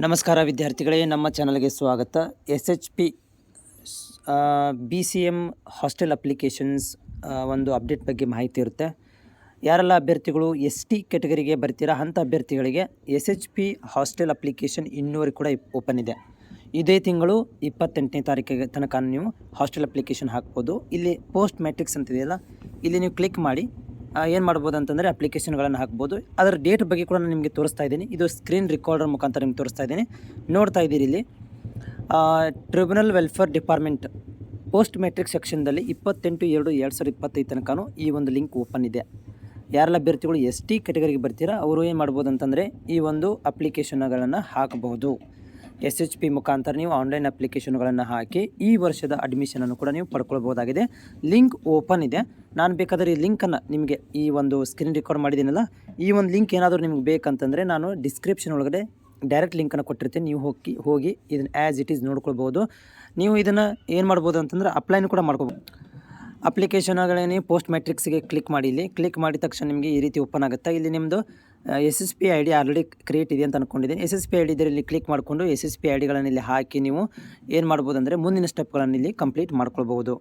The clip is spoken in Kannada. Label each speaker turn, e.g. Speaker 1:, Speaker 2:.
Speaker 1: ನಮಸ್ಕಾರ ವಿದ್ಯಾರ್ಥಿಗಳೇ, ನಮ್ಮ ಚಾನಲ್ಗೆ ಸ್ವಾಗತ. SHP BCM ಹಾಸ್ಟೆಲ್ ಅಪ್ಲಿಕೇಶನ್ಸ್ ಒಂದು ಅಪ್ಡೇಟ್ ಬಗ್ಗೆ ಮಾಹಿತಿ ಇರುತ್ತೆ. ಯಾರೆಲ್ಲ ಅಭ್ಯರ್ಥಿಗಳು ST ಕ್ಯಾಟಗರಿಗೆ ಬರ್ತೀರಾ ಅಂಥ ಅಭ್ಯರ್ಥಿಗಳಿಗೆ SHP ಹಾಸ್ಟೆಲ್ ಅಪ್ಲಿಕೇಶನ್ ಇನ್ನೂವರೆಗೆ ಕೂಡ ಓಪನ್ ಇದೆ. ಇದೇ ತಿಂಗಳು 28ನೇ ತಾರೀಕಿಗೆ ತನಕ ನೀವು ಹಾಸ್ಟೆಲ್ ಅಪ್ಲಿಕೇಶನ್ ಹಾಕ್ಬೋದು. ಇಲ್ಲಿ ಪೋಸ್ಟ್ ಮ್ಯಾಟ್ರಿಕ್ಸ್ ಅಂತಿದೆಯಲ್ಲ, ಇಲ್ಲಿ ನೀವು ಕ್ಲಿಕ್ ಮಾಡಿ ಏನು ಮಾಡ್ಬೋದು ಅಂತಂದರೆ ಅಪ್ಲಿಕೇಶನ್ಗಳನ್ನು ಹಾಕ್ಬೋದು. ಅದರ ಡೇಟ್ ಬಗ್ಗೆ ಕೂಡ ನಾನು ನಿಮಗೆ ತೋರಿಸ್ತಾ ಇದ್ದೀನಿ. ಇದು ಸ್ಕ್ರೀನ್ ರೆಕಾರ್ಡರ್ ಮುಖಾಂತರ ನಿಮ್ಗೆ ತೋರಿಸ್ತಾ ಇದ್ದೀನಿ. ನೋಡ್ತಾ ಇದ್ದೀರಿ ಇಲ್ಲಿ tribunal welfare department post matrix ಸೆಕ್ಷನ್ದಲ್ಲಿ 28/2/2025 ತನಕ ಈ ಒಂದು ಲಿಂಕ್ ಓಪನ್ ಇದೆ. ಯಾರೆಲ್ಲ ಅಭ್ಯರ್ಥಿಗಳು ST ಕ್ಯಾಟಗರಿಗೆ ಬರ್ತೀರಾ ಅವರು ಏನು ಮಾಡ್ಬೋದು ಅಂತಂದರೆ ಈ ಒಂದು ಅಪ್ಲಿಕೇಶನ್ಗಳನ್ನು ಹಾಕಬಹುದು. SHP ಮುಖಾಂತರ ನೀವು ಆನ್ಲೈನ್ ಅಪ್ಲಿಕೇಶನ್ಗಳನ್ನು ಹಾಕಿ ಈ ವರ್ಷದ ಅಡ್ಮಿಷನನ್ನು ಕೂಡ ನೀವು ಪಡ್ಕೊಳ್ಬೋದಾಗಿದೆ. ಲಿಂಕ್ ಓಪನ್ ಇದೆ. ನಾನು ಬೇಕಾದರೆ ಈ ಲಿಂಕನ್ನು ನಿಮಗೆ ಈ ಒಂದು ಸ್ಕ್ರೀನ್ ರೆಕಾರ್ಡ್ ಮಾಡಿದ್ದೀನಲ್ಲ, ಈ ಒಂದು ಲಿಂಕ್ ಏನಾದರೂ ನಿಮ್ಗೆ ಬೇಕಂತಂದರೆ ನಾನು ಡಿಸ್ಕ್ರಿಪ್ಷನ್ ಒಳಗಡೆ ಡೈರೆಕ್ಟ್ ಲಿಂಕನ್ನು ಕೊಟ್ಟಿರ್ತೀನಿ. ನೀವು ಹೋಗಿ ಇದನ್ನು ಆ್ಯಸ್ ಇಟ್ ಈಸ್ ನೋಡ್ಕೊಳ್ಬೋದು. ನೀವು ಇದನ್ನು ಏನು ಮಾಡ್ಬೋದು ಅಂತಂದರೆ ಅಪ್ಲೈನು ಕೂಡ ಮಾಡ್ಕೋಬೋದು. ಅಪ್ಲಿಕೇಶನ್ಗಳೇ ಪೋಸ್ಟ್ ಮ್ಯಾಟ್ರಿಕ್ಸ್ಗೆ ಕ್ಲಿಕ್ ಮಾಡಿ. ಇಲ್ಲಿ ಕ್ಲಿಕ್ ಮಾಡಿದ ತಕ್ಷಣ ನಿಮಗೆ ಈ ರೀತಿ ಓಪನ್ ಆಗುತ್ತೆ. ಇಲ್ಲಿ ನಿಮ್ಮದು SSP ID ಆಲ್ರೆಡಿ ಕ್ರಿಯೇಟ್ ಇದೆ ಅಂತ ಅಂದ್ಕೊಂಡಿದ್ದೀನಿ. SSP ID ಇದರಲ್ಲಿ ಕ್ಲಿಕ್ ಮಾಡಿಕೊಂಡು SSP IDಗಳನ್ನು ಇಲ್ಲಿ ಹಾಕಿ ನೀವು ಏನು ಮಾಡ್ಬೋದು ಅಂದರೆ ಮುಂದಿನ ಸ್ಟೆಪ್ಗಳನ್ನು ಇಲ್ಲಿ ಕಂಪ್ಲೀಟ್ ಮಾಡ್ಕೊಳ್ಬೋದು.